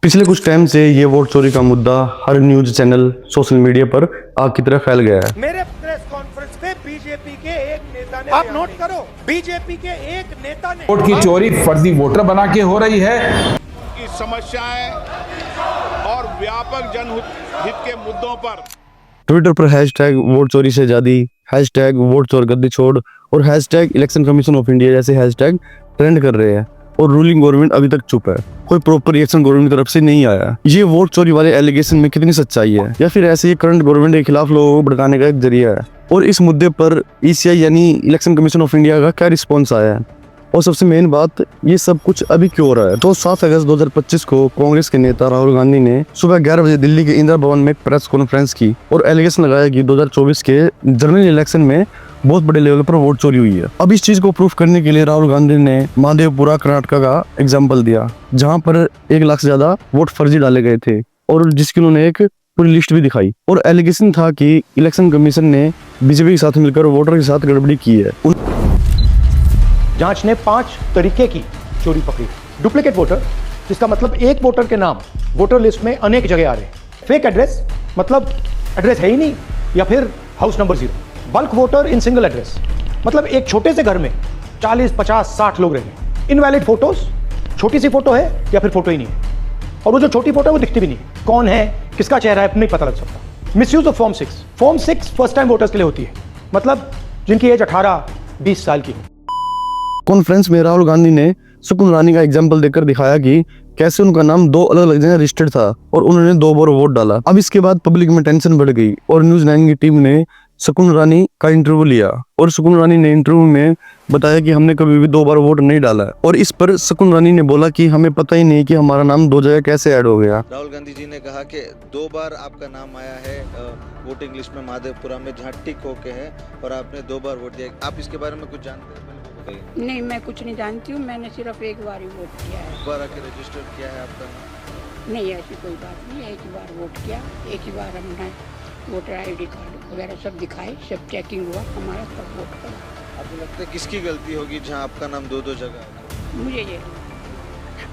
पिछले कुछ टाइम से ये वोट चोरी का मुद्दा हर न्यूज चैनल सोशल मीडिया पर आग की तरह फैल गया है। मेरे प्रेस कॉन्फ्रेंस पे बीजेपी के एक नेता ने, आप नोट करो, बीजेपी के एक नेता ने वोट की चोरी फर्जी वोटर बना के हो रही है। की समस्याएं और व्यापक जनहित के मुद्दों पर ट्विटर पर हैशटैग वोट चोरी से आजादी, हैशटैग वोट चोर गद्दी छोड़ और hashtag election commission of India जैसे हैशटैग ट्रेंड कर रहे हैं और रूलिंग गवर्नमेंट अभी तक चुप है। कोई प्रॉपर रिएक्शन गवर्नमेंट की तरफ से नहीं आया। ये वोट चोरी वाले एलिगेशन में कितनी सच्चाई है या फिर ऐसे ही करंट गवर्नमेंट के खिलाफ लोगों को भड़काने का एक जरिया है, और इस मुद्दे पर ईसीआई यानी इलेक्शन कमीशन ऑफ इंडिया का क्या रिस्पॉन्स आया है, और सबसे मेन बात ये सब कुछ अभी क्यों हो रहा है। तो 7 अगस्त 2025 को कांग्रेस के नेता राहुल गांधी ने सुबह 11 बजे दिल्ली के इंदिरा भवन में प्रेस कॉन्फ्रेंस की और एलिगेशन लगाया कि 2024 के जनरल इलेक्शन में बहुत बड़े लेवल पर वोट चोरी हुई है। अब इस चीज को प्रूफ करने के लिए राहुल गांधी ने महादेवपुरा कर्नाटका का एग्जाम्पल दिया, जहाँ पर 1 लाख से ज्यादा वोट फर्जी डाले गए थे और जिसकी उन्होंने एक पूरी लिस्ट भी दिखाई। और एलिगेशन था कि इलेक्शन कमीशन ने बीजेपी के साथ मिलकर वोटर के साथ गड़बड़ी की है। जांच ने 5 तरीके की चोरी पकड़ी। डुप्लीकेट वोटर, जिसका मतलब एक वोटर के नाम वोटर लिस्ट में अनेक जगह आ रहे हैं। फेक एड्रेस, मतलब एड्रेस है ही नहीं या फिर house number 0। Bulk voter in single address, मतलब एक छोटे से घर में 40, 50, 60 लोग रह रहे हैं। इनवैलिड फोटोज, छोटी सी फोटो है या फिर फोटो ही नहीं है, और वो जो छोटी फोटो है वो दिखती भी नहीं है। कौन है, किसका चेहरा है, नहीं पता लग सकता। Misuse of form 6। Form 6 first time voters के लिए होती है, मतलब जिनकी एज 18-20 साल की हो। कॉन्फ्रेंस में राहुल गांधी ने सुकुन रानी का एग्जाम्पल देकर दिखाया कि कैसे उनका नाम 2 अलग अलग जगह रजिस्टर्ड था और उन्होंने 2 बार वोट डाला। अब इसके बाद पब्लिक में टेंशन बढ़ गई और न्यूज़ 9 की टीम ने सुकुन रानी का इंटरव्यू लिया और सुकुन रानी ने इंटरव्यू में बताया कि हमने कभी भी 2 बार वोट नहीं डाला। और इस पर सुकुन रानी ने बोला कि हमें पता ही नहीं कि हमारा नाम 2 जगह कैसे ऐड हो गया। राहुल गांधी जी ने कहा कि 2 बार आपका नाम आया है वोटिंग लिस्ट में महादेवपुरा में, जहाँ टिक होके है, और आपने 2 बार वोट दिया। आप इसके बारे में कुछ जानते हैं? नहीं, मैं कुछ नहीं जानती हूँ। मैंने सिर्फ एक बार ही वोट किया है। एक बार आके रजिस्टर किया है आपका नाम? नहीं, ऐसी कोई बात नहीं। एक ही बार वोट किया, एक ही बार हमने वोटर आईडी कार्ड वगैरह सब दिखाए, सब चेकिंग हुआ हमारा, सब वोट करा। आपको लगता है किसकी गलती होगी जहां आपका नाम 2-2 जगह है? मुझे ये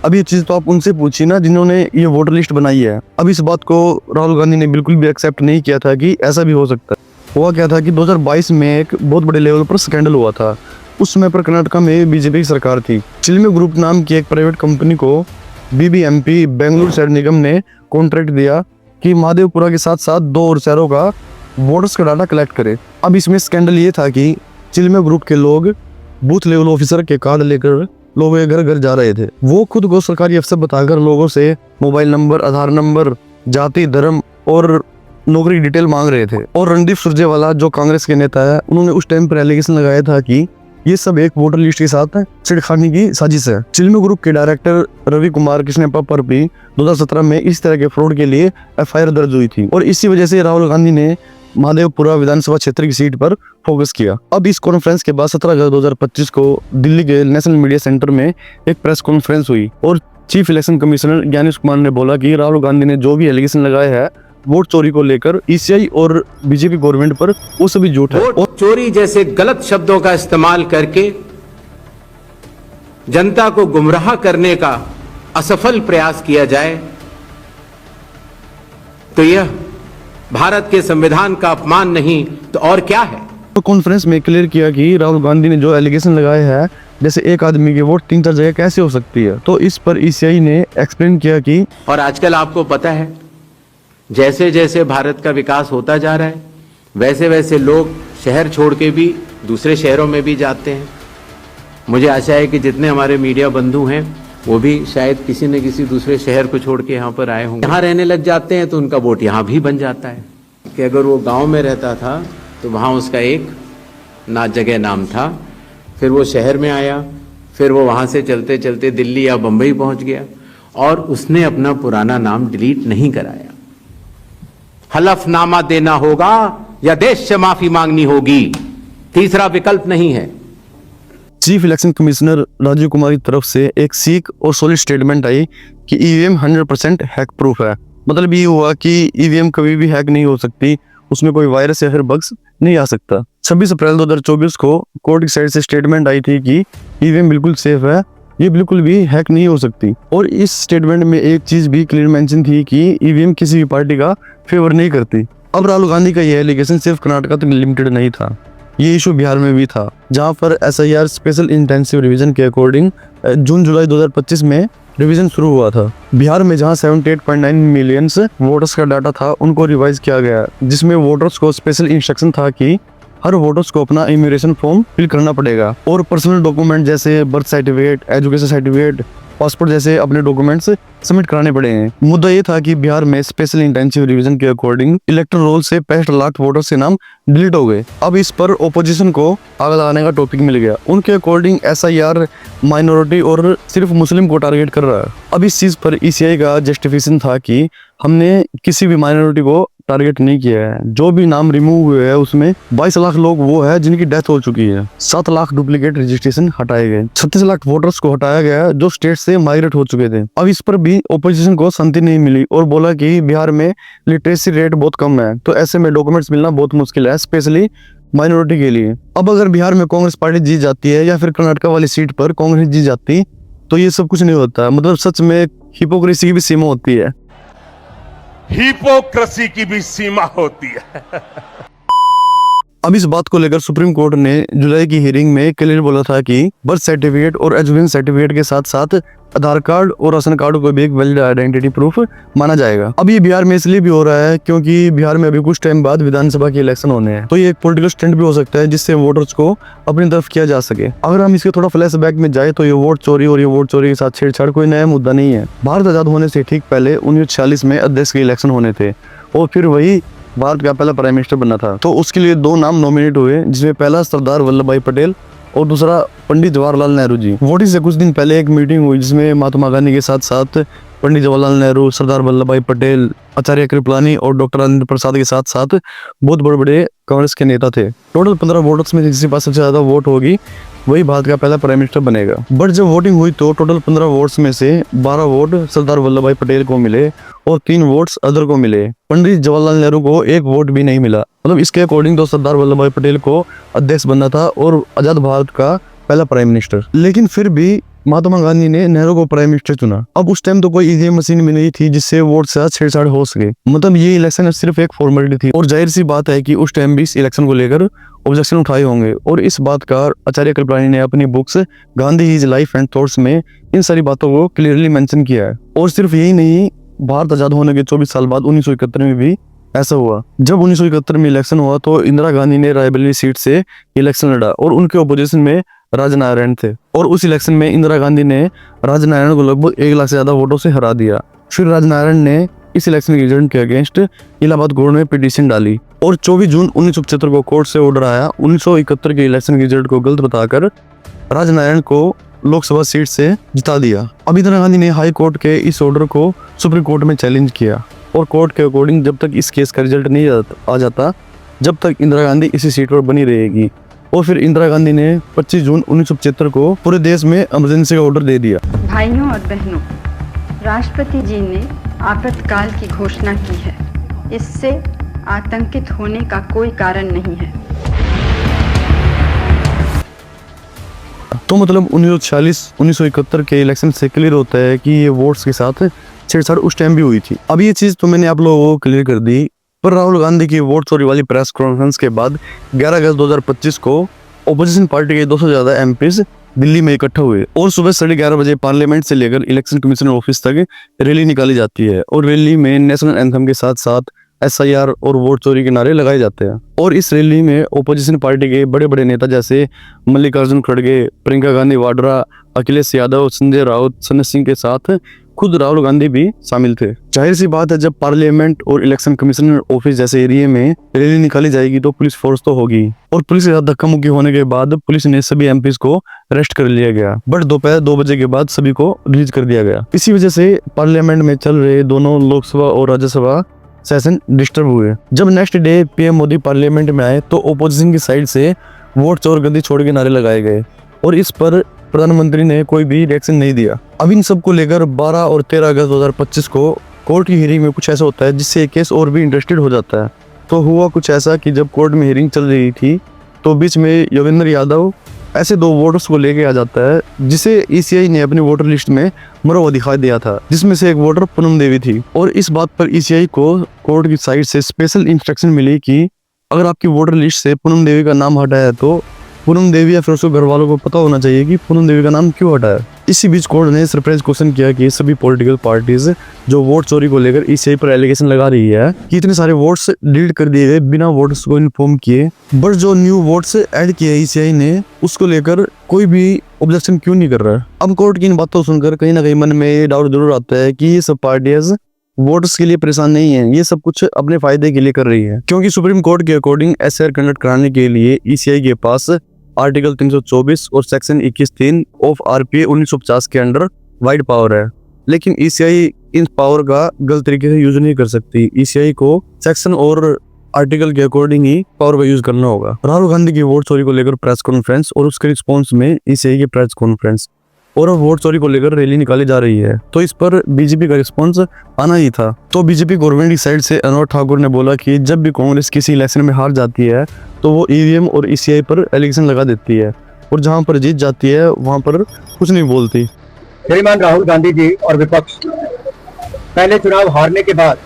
अब ये चीज तो आप उनसे पूछिए ना जिन्होंने ये वोटर लिस्ट बनाई है। अब इस बात को राहुल गांधी ने बिल्कुल भी एक्सेप्ट नहीं किया था कि ऐसा भी हो सकता है। हुआ क्या था कि 2022 में एक बहुत बड़े लेवल पर स्कैंडल हुआ था। उस समय पर कर्नाटका में बीजेपी की सरकार थी। चिल्मे ग्रुप नाम की एक प्राइवेट कंपनी को बीबीएमपी बेंगलुरु शहर निगम ने कॉन्ट्रैक्ट दिया कि महादेवपुरा के साथ साथ 2 और शहरों का वोटर्स का डाटा कलेक्ट करे। अब इसमें स्कैंडल ये था कि चिल्मे ग्रुप के लोग बूथ लेवल ऑफिसर के कार्ड लेकर लोगों के घर घर जा रहे थे। वो खुद को सरकारी अफसर बताकर लोगों से मोबाइल नंबर, आधार नंबर, जाति, धर्म और नौकरी डिटेल मांग रहे थे। और रणदीप सुरजेवाला जो कांग्रेस के नेता है, उन्होंने उस टाइम पर एलिगेशन लगाया था कि ये सब एक वोटर लिस्ट के साथ छिड़खाने की साजिश है। चिल्मे ग्रुप के डायरेक्टर रवि कुमार कृष्णप्पा पर भी 2017 में इस तरह के फ्रॉड के लिए एफआईआर दर्ज हुई थी और इसी वजह से राहुल गांधी ने महादेवपुरा विधानसभा क्षेत्र की सीट पर फोकस किया। अब इस कॉन्फ्रेंस के बाद 17 अगस्त 2025 को दिल्ली के नेशनल मीडिया सेंटर में एक प्रेस कॉन्फ्रेंस हुई और chief election commissioner Gyanesh Kumar ने बोला कि राहुल गांधी ने जो भी एलिगेशन लगाया है वोट चोरी को लेकर ईसीआई और बीजेपी गवर्नमेंट पर, वो सभी झूठ है। वोट चोरी जैसे गलत शब्दों का इस्तेमाल करके जनता को गुमराह करने का असफल प्रयास किया जाए तो यह भारत के संविधान का अपमान नहीं तो और क्या है। तो कॉन्फ्रेंस में क्लियर किया कि राहुल गांधी ने जो एलिगेशन लगाया है, जैसे एक आदमी के वोट 3-4 जगह कैसे हो सकती है, तो इस पर ईसीआई ने एक्सप्लेन किया कि और आजकल आपको पता है जैसे जैसे भारत का विकास होता जा रहा है वैसे वैसे लोग शहर छोड़ के भी दूसरे शहरों में भी जाते हैं। मुझे आशा है कि जितने हमारे मीडिया बंधु हैं वो भी शायद किसी न किसी दूसरे शहर को छोड़ के यहाँ पर आए होंगे। यहाँ रहने लग जाते हैं तो उनका वोट यहाँ भी बन जाता है कि अगर वो गांव में रहता था तो वहाँ उसका एक जगह नाम था, फिर वो शहर में आया, फिर वो वहाँ से चलते चलते दिल्ली या बम्बई पहुँच गया और उसने अपना पुराना नाम डिलीट नहीं कराया। हलफनामा देना होगा या देश से माफी मांगनी होगी, तीसरा विकल्प नहीं है। Chief election commissioner Rajiv Kumar की तरफ से एक सीक और सॉलिड स्टेटमेंट आई कि ईवीएम 100% हैक प्रूफ है। मतलब ये हुआ कि ईवीएम कभी भी हैक नहीं हो सकती, उसमें कोई वायरस या फिर बग्स नहीं आ सकता। 26 अप्रैल 2024 को कोर्ट की साइड से स्टेटमेंट आई थी कि ईवीएम बिल्कुल सेफ है ये बिल्कुल भी हैक नहीं हो सकती। और इस स्टेटमेंट में एक चीज भी क्लियर मेंशन थी कि ईवीएम किसी भी पार्टी का फेवर नहीं करती। अब राहुल गांधी का यह एलिगेशन सिर्फ कर्नाटक तक लिमिटेड नहीं था, ये इशू बिहार में भी था, जहां पर एसआईआर स्पेशल इंटेंसिव रिवीजन के अकॉर्डिंग जून जुलाई 2025 में रिवीजन शुरू हुआ था। बिहार में जहां 78.9 मिलियन वोटर्स का डाटा था, उनको रिवाइज किया गया, जिसमें वोटर्स को स्पेशल इंस्ट्रक्शन था कि हर वोटर्स को अपना इमिग्रेशन फॉर्म फिल करना पड़ेगा और पर्सनल डॉक्यूमेंट जैसे birth certificate, education certificate, passport जैसे अपने डॉक्यूमेंट्स सबमिट कराने पड़ेंगे। मुद्दा ये था कि बिहार में स्पेशल इंटेंसिव रिवीजन के अकॉर्डिंग इलेक्टोरल रोल से 65 लाख वोटर्स के नाम डिलीट हो गए। अब इस पर ओपोजिशन को आग लगाने का टॉपिक मिल गया। उनके अकॉर्डिंग एसआईआर माइनॉरिटी और सिर्फ मुस्लिम को टारगेट कर रहा है। अब इस चीज पर ईसीआई का जस्टिफिकेशन था कि हमने किसी भी माइनॉरिटी को टारगेट नहीं किया है। जो भी नाम रिमूव हुए हैं उसमें 22 लाख लोग वो है जिनकी डेथ हो चुकी है। 7 लाख डुप्लीकेट रजिस्ट्रेशन हटाए गए। 36 लाख वोटर्स को हटाया गया जो स्टेट से माइग्रेट हो चुके थे। अब इस पर भी ओपोजिशन को शांति नहीं मिली और बोला कि बिहार में लिटरेसी रेट बहुत कम है, तो ऐसे में डॉक्यूमेंट्स मिलना बहुत मुश्किल है, स्पेशली माइनॉरिटी के लिए। अब अगर बिहार में कांग्रेस पार्टी जीत जाती है या फिर कर्नाटक वाली सीट पर कांग्रेस जीत जाती तो ये सब कुछ नहीं होता। मतलब सच में हिपोक्रेसी की भी सीमा होती है। हिपोक्रेसी की भी सीमा होती है। अब इस बात को लेकर सुप्रीम कोर्ट ने जुलाई की हियरिंग में क्लियर बोला था कि बर्थ सर्टिफिकेट और एजुकेशन सर्टिफिकेट के साथ साथ आधार कार्ड और राशन कार्ड को भी एक वैलिड आइडेंटिटी प्रूफ माना जाएगा। अब ये बिहार में इसलिए भी हो रहा है क्योंकि बिहार में अभी कुछ टाइम बाद विधानसभा के इलेक्शन होने हैं, तो ये एक पॉलिटिकल स्टंट भी हो सकता है जिससे वोटर्स को अपनी तरफ किया जा सके। अगर हम इसके थोड़ा फ्लैशबैक में जाए तो ये वोट चोरी और ये वोट चोरी के साथ छेड़छाड़ कोई नया मुद्दा नहीं है। भारत आजाद होने से ठीक पहले 1946 में अध्यक्ष के इलेक्शन होने थे और फिर वही भारत का पहला प्राइम मिनिस्टर बनना था। तो उसके लिए 2 नाम नॉमिनेट हुए, जिसमें पहला सरदार वल्लभ भाई पटेल और दूसरा पंडित जवाहरलाल नेहरू जी। वोटिंग से कुछ दिन पहले एक मीटिंग हुई जिसमें महात्मा गांधी के साथ साथ पंडित जवाहरलाल नेहरू, सरदार वल्लभ भाई पटेल, आचार्य कृपलानी और डॉक्टर राजेंद्र प्रसाद के साथ साथ बहुत बड़े बड़े कांग्रेस के नेता थे। टोटल 15 वोटर्स में जिसके पास सबसे ज्यादा वोट होगी वही भारत का पहला प्राइम मिनिस्टर बनेगा। बट जब वोटिंग हुई तो टोटल 15 वोट्स में से 12 वोट सरदार वल्लभ भाई पटेल को मिले और 3 वोट्स अदर को मिले। पंडित जवाहरलाल नेहरू को 1 वोट भी नहीं मिला। मतलब इसके अकॉर्डिंग तो सरदार वल्लभ भाई पटेल को अध्यक्ष बनना था और आजाद भारत का पहला प्राइम मिनिस्टर। लेकिन फिर भी महात्मा गांधी ने नेहरू को प्राइम मिनिस्टर चुना। अब उस टाइम तो कोई ईवीएम मशीन भी नहीं थी जिससे वोट से छेड़छाड़ हो सके। मतलब ये इलेक्शन सिर्फ एक फॉर्मेलिटी थी और जाहिर सी बात है कि उस टाइम भी इस इलेक्शन को लेकर ऑब्जेक्शन उठाए होंगे। और इस बात का आचार्य कृपलानी ने अपनी books Gandhi his life and thoughts में इन सारी बातों को क्लियरली मेंशन किया है। और सिर्फ यही नहीं, भारत आजाद होने के 24 साल बाद 1971 में भी ऐसा हुआ। जब 1971 में इलेक्शन हुआ तो इंदिरा गांधी ने रायबरेली सीट से इलेक्शन लड़ा और उनके ओपोजिशन में राजनारायण थे। और उस इलेक्शन में इंदिरा गांधी ने राजनारायण को लगभग 1 लाख से ज्यादा वोटों से हरा दिया। फिर राजनारायण ने इस इलेक्शन के रिजल्ट के अगेंस्ट इलाहाबाद कोर्ट में पिटीशन डाली और 24 जून 1975 को कोर्ट से ऑर्डर आया 1971 के इलेक्शन के रिजल्ट को गलत बताकर राजनारायण को लोकसभा सीट से जिता दिया। अब इंदिरा गांधी ने हाई कोर्ट के इस ऑर्डर को सुप्रीम कोर्ट में चैलेंज किया और कोर्ट के अकॉर्डिंग जब तक इस केस का रिजल्ट नहीं आ जाता जब तक इंदिरा गांधी इसी सीट पर बनी रहेगी। और फिर इंदिरा गांधी ने 25 जून 1975 को पूरे देश में इमरजेंसी का ऑर्डर दे दिया। भाइयों और बहनों, राष्ट्रपति जी ने आपातकाल की घोषणा की है। इससे आतंकित होने का कोई कारण नहीं है। तो मतलब 1946-1971 के इलेक्शन से क्लियर होता है कि ये वोट्स के साथ छेड़छाड़ उस टाइम भी हुई थी। अब ये चीज तो मैंने आप लोगों को क्लियर कर दी। पर राहुल गांधी की वोट चोरी वाली प्रेस कॉन्फ्रेंस के बाद 11 अगस्त 2025 को ओपोजिशन पार्टी के 200 से ज्यादा एमपीज दिल्ली में इकट्ठा हुए और सुबह 11:30 बजे पार्लियामेंट से लेकर इलेक्शन कमिश्नर ऑफिस तक रैली निकाली जाती है। और रैली में नेशनल एंथम के साथ साथ एसआईआर और वोट चोरी के नारे लगाए जाते हैं। और इस रैली में ओपोजिशन पार्टी के बड़े बड़े नेता जैसे मल्लिकार्जुन खड़गे, प्रियंका गांधी वाड्रा, अखिलेश यादव, संजय राउत, सन्नी सिंह के साथ खुद राहुल गांधी भी शामिल थे। जाहिर सी बात है जब पार्लियामेंट और इलेक्शन कमिश्नर ऑफिस जैसे एरिया में रैली निकाली जाएगी तो पुलिस फोर्स तो होगी। और पुलिस के साथ धक्का मुक्की होने के बाद पुलिस ने सभी एमपीज को अरेस्ट कर लिया गया। बट दोपहर 2 बजे के बाद सभी को रिलीज कर दिया गया। इसी वजह से पार्लियामेंट में चल रहे दोनों लोकसभा और राज्यसभा सेशन डिस्टर्ब हुए। जब next day PM Modi parliament में आए तो ओपोजिशन की साइड से वोट चोर गद्दी छोड़ के नारे लगाए गए और इस पर प्रधानमंत्री ने कोई भी रिएक्शन नहीं दिया। अब इन सब को लेकर 12 और 13 अगस्त 2025 को कोर्ट की हियरिंग में कुछ ऐसा होता है जिससे केस और भी इंटरेस्टेड हो जाता है। तो हुआ कुछ ऐसा कि जब कोर्ट में हियरिंग चल रही थी तो बीच में योगेंद्र यादव ऐसे 2 वोटर्स को लेके आ जाता है जिसे ईसीआई ने अपनी वोटर लिस्ट में मरा हुआ दिखाई दिया था, जिसमें से एक वोटर पूनम देवी थी। और इस बात पर ईसीआई को कोर्ट की साइड से स्पेशल इंस्ट्रक्शन मिली कि अगर आपकी वोटर लिस्ट से पूनम देवी का नाम हटा है तो पूनम देवी या फिर उसके घर वालों को पता होना चाहिए कि पूनम देवी का नाम क्यों हटा है। इसी बीच कोर्ट ने सरप्राइज क्वेश्चन किया कि सभी पॉलिटिकल पार्टीज जो वोट चोरी को लेकर ईसीआई पर एलिगेशन लगा रही है कि इतने सारे वोट्स डिलीट कर दिए गए बिना वोटर्स को इन्फॉर्म किए, बट जो न्यू वोट्स ऐड किए ईसीआई ने उसको लेकर कोई भी ऑब्जेक्शन क्यों नहीं कर रहा है। अब कोर्ट की इन बातों सुनकर कहीं ना कहीं मन में ये डाउट जरूर आता है कि ये सब पार्टियां वोटर्स के लिए परेशान नहीं है, ये सब कुछ अपने फायदे के लिए कर रही है। क्योंकि सुप्रीम कोर्ट के अकॉर्डिंग एसआईआर कंडक्ट कराने के लिए ईसीआई के पास आर्टिकल 324 और सेक्शन 21(3) ऑफ आरपीए 1950 के अंडर वाइड पावर है, लेकिन ईसीआई इन पावर का गलत तरीके से यूज नहीं कर सकती। ईसीआई को सेक्शन और आर्टिकल के अकॉर्डिंग ही पावर का यूज करना होगा। राहुल गांधी की वोट चोरी को लेकर प्रेस कॉन्फ्रेंस और उसके रिस्पॉन्स में ईसीआई की प्रेस कॉन्फ्रेंस और अब वोट चोरी को लेकर रैली निकाली जा रही है, तो इस पर बीजेपी का रिस्पॉन्स आना ही था। तो बीजेपी गवर्नमेंट की साइड से अनुराग ठाकुर ने बोला कि जब भी कांग्रेस किसी इलेक्शन में हार जाती है तो वो ईवीएम और ईसीआई पर एलिगेशन लगा देती है और जहां पर जीत जाती है वहां पर कुछ नहीं बोलती। श्रीमान राहुल गांधी जी और विपक्ष पहले चुनाव हारने के बाद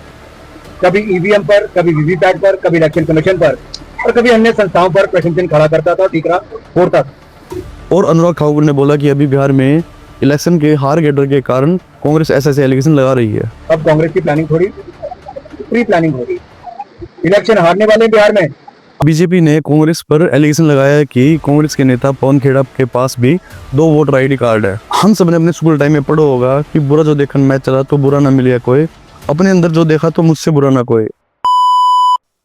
कभी ईवीएम पर, कभी वीवीपैट पर, कभी इलेक्शन कमीशन पर और कभी अन्य संस्थाओं पर प्रश्न चिन्ह खड़ा करता था, ठीकरा फोड़ता था। और अनुराग ठाकुर ने बोला कि अभी बिहार में इलेक्शन के हार के डर के कारण कांग्रेस ऐसे एलिगेशन लगा रही है। अब कांग्रेस की प्लानिंग थोड़ी प्री प्लानिंग हो रही, इलेक्शन हारने वाले बिहार में। बीजेपी ने कांग्रेस पर एलिगेशन लगाया है कि कांग्रेस के नेता पवन खेड़ा के पास भी 2 वोटर आईडी कार्ड है। हम सबने अपने स्कूल टाइम में पढ़ा होगा कि बुरा जो देखन मैच चला तो बुरा ना मिले कोई, अपने अंदर जो देखा तो मुझसे बुरा ना कोई।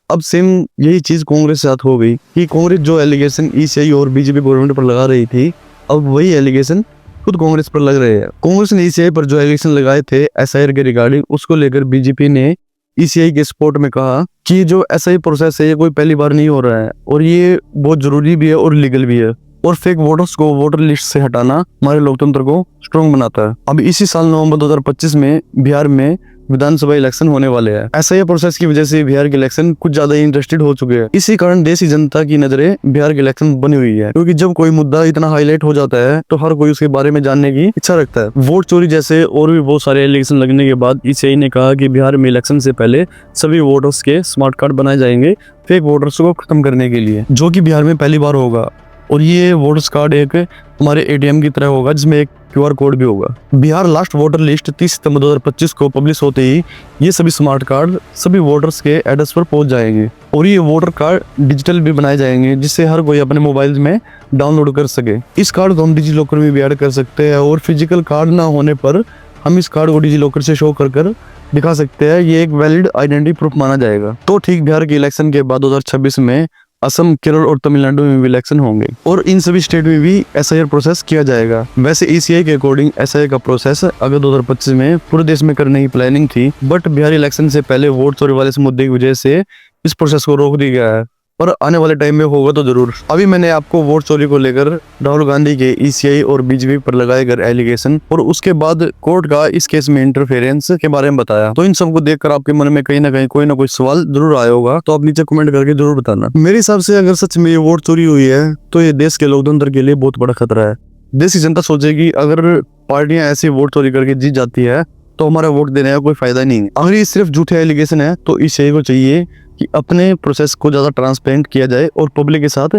अब सेम यही चीज कांग्रेस के साथ हो गई कि कांग्रेस जो एलिगेशन ईसीआई और बीजेपी गवर्नमेंट पर लगा रही थी, अब वही एलिगेशन खुद कांग्रेस पर लग रहे हैं। कांग्रेस ने ईसीआई पर जो एलिगेशन लगाए थे एसआईआर के रिगार्डिंग, उसको लेकर बीजेपी ने ईसीआई के सपोर्ट में कहा कि जो एसआई प्रोसेस है ये कोई पहली बार नहीं हो रहा है और ये बहुत जरूरी भी है और लीगल भी है और फेक वोटर्स को वोटर लिस्ट से हटाना हमारे लोकतंत्र को स्ट्रॉन्ग बनाता है। अब इसी साल नवंबर 2025 में बिहार में विधानसभा इलेक्शन होने वाले हैं। एसआईआर प्रोसेस की वजह से बिहार के इलेक्शन कुछ ज्यादा ही इंटरेस्टेड हो चुके हैं। इसी कारण देश की जनता की नजरें बिहार के इलेक्शन बनी हुई है, क्योंकि जब कोई मुद्दा इतना हाईलाइट हो जाता है तो हर कोई उसके बारे में जानने की इच्छा रखता है। वोट चोरी जैसे और भी बहुत सारे एलिगेशन लगने के बाद ईसीआई ने कहा कि बिहार में इलेक्शन से पहले सभी वोटर्स के स्मार्ट कार्ड बनाए जाएंगे फेक वोटर्स को खत्म करने के लिए, जो कि बिहार में पहली बार होगा। और ये वोटर्स कार्ड एक हमारे एटीएम की तरह होगा जिसमें एक क्यूआर कोड भी होगा। बिहार लास्ट वोटर लिस्ट 30 सितंबर 2025 को पब्लिश होते ही ये सभी स्मार्ट कार्ड सभी वोटर्स के एड्रेस पर पहुंच जाएंगे और ये वोटर कार्ड डिजिटल भी बनाए जाएंगे जिससे हर कोई अपने मोबाइल में डाउनलोड कर सके। इस कार्ड को हम डिजी लॉकर में भी ऐड कर सकते हैं और फिजिकल कार्ड ना होने पर हम इस कार्ड को डिजी लॉकर से शो कर दिखा सकते हैं। ये एक वैलिड आइडेंटिटी प्रूफ माना जाएगा। तो ठीक बिहार के इलेक्शन के बाद 2026 में असम, केरल और तमिलनाडु में भी इलेक्शन होंगे और इन सभी स्टेट में भी एसआईआर प्रोसेस किया जाएगा। वैसे ईसीआई के अकॉर्डिंग एसआईआर का प्रोसेस अगर 2025 में पूरे देश में करने की प्लानिंग थी, बट बिहार इलेक्शन से पहले वोट चोरी वाले इस मुद्दे की वजह से इस प्रोसेस को रोक दिया गया है, पर आने वाले टाइम में होगा तो जरूर। अभी मैंने आपको वोट चोरी को लेकर राहुल गांधी के ईसीआई और बीजेपी पर लगाए गए एलिगेशन और उसके बाद कोर्ट का इस केस में इंटरफेरेंस के बारे में बताया। तो इन सबको देखकर आपके मन में कहीं ना कहीं कोई ना कोई सवाल जरूर आया होगा, तो आप नीचे कमेंट करके जरूर बताना। मेरे हिसाब से अगर सच में ये वोट चोरी हुई है तो ये देश के लोकतंत्र के लिए बहुत बड़ा खतरा है। देश की जनता सोचेगी अगर पार्टियां ऐसी वोट चोरी करके जीत जाती है तो हमारा वोट देने का कोई फायदा नहीं है। अगर ये सिर्फ झूठे एलिगेशन है तो ईसीआई को चाहिए कि अपने प्रोसेस को ज्यादा ट्रांसपेरेंट किया जाए और पब्लिक के साथ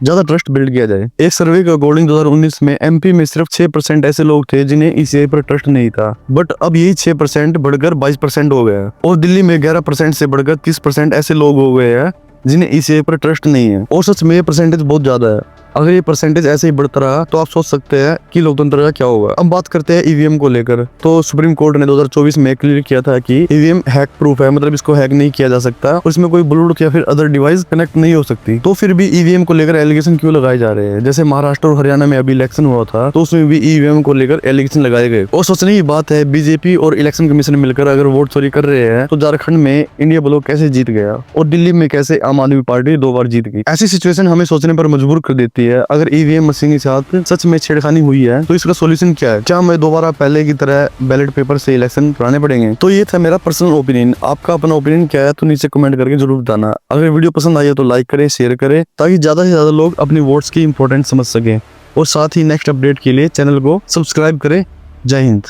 ज्यादा ट्रस्ट बिल्ड किया जाए। एक सर्वे के अकॉर्डिंग 2019 में एमपी में सिर्फ 6% ऐसे लोग थे जिन्हें ईसीआई पर ट्रस्ट नहीं था, बट अब यही 6% बढ़कर 22% हो गया और दिल्ली में 11% से बढ़कर 30% ऐसे लोग हो गए हैं जिन्हें ईसीआई पर ट्रस्ट नहीं है। और सच में ये परसेंटेज बहुत ज्यादा है। अगर ये परसेंटेज ऐसे ही बढ़ता रहा तो आप सोच सकते हैं कि लोकतंत्र का क्या होगा। अब बात करते हैं ईवीएम को लेकर। तो सुप्रीम कोर्ट ने 2024 में क्लियर किया था कि ईवीएम हैक प्रूफ है, मतलब इसको हैक नहीं किया जा सकता और इसमें कोई ब्लूटूथ या फिर अदर डिवाइस कनेक्ट नहीं हो सकती। तो फिर भी ईवीएम को लेकर एलिगेशन क्यों लगाए जा रहे हैं? जैसे महाराष्ट्र और हरियाणा में अभी इलेक्शन हुआ था तो उसमें भी ईवीएम को लेकर एलिगेशन लगाए गए। और सोचने की बात है, बीजेपी और इलेक्शन कमीशन मिलकर अगर वोट चोरी कर रहे हैं तो झारखंड में इंडिया ब्लॉक कैसे जीत गया और दिल्ली में कैसे आम आदमी पार्टी 2 बार जीत गई। ऐसी सिचुएशन हमें सोचने पर मजबूर कर देती सकती है। अगर ईवीएम मशीन के साथ सच में छेड़खानी हुई है तो इसका सोल्यूशन क्या है? क्या हमें दोबारा पहले की तरह बैलेट पेपर से इलेक्शन कराने पड़ेंगे? तो ये था मेरा पर्सनल ओपिनियन। आपका अपना ओपिनियन क्या है तो नीचे कमेंट करके जरूर बताना। अगर वीडियो पसंद आई है तो लाइक करें, शेयर करें, ताकि ज्यादा से ज्यादा लोग अपनी वोट्स की इंपॉर्टेंस समझ सकें। और साथ ही नेक्स्ट अपडेट के लिए चैनल को सब्सक्राइब करें। जय हिंद।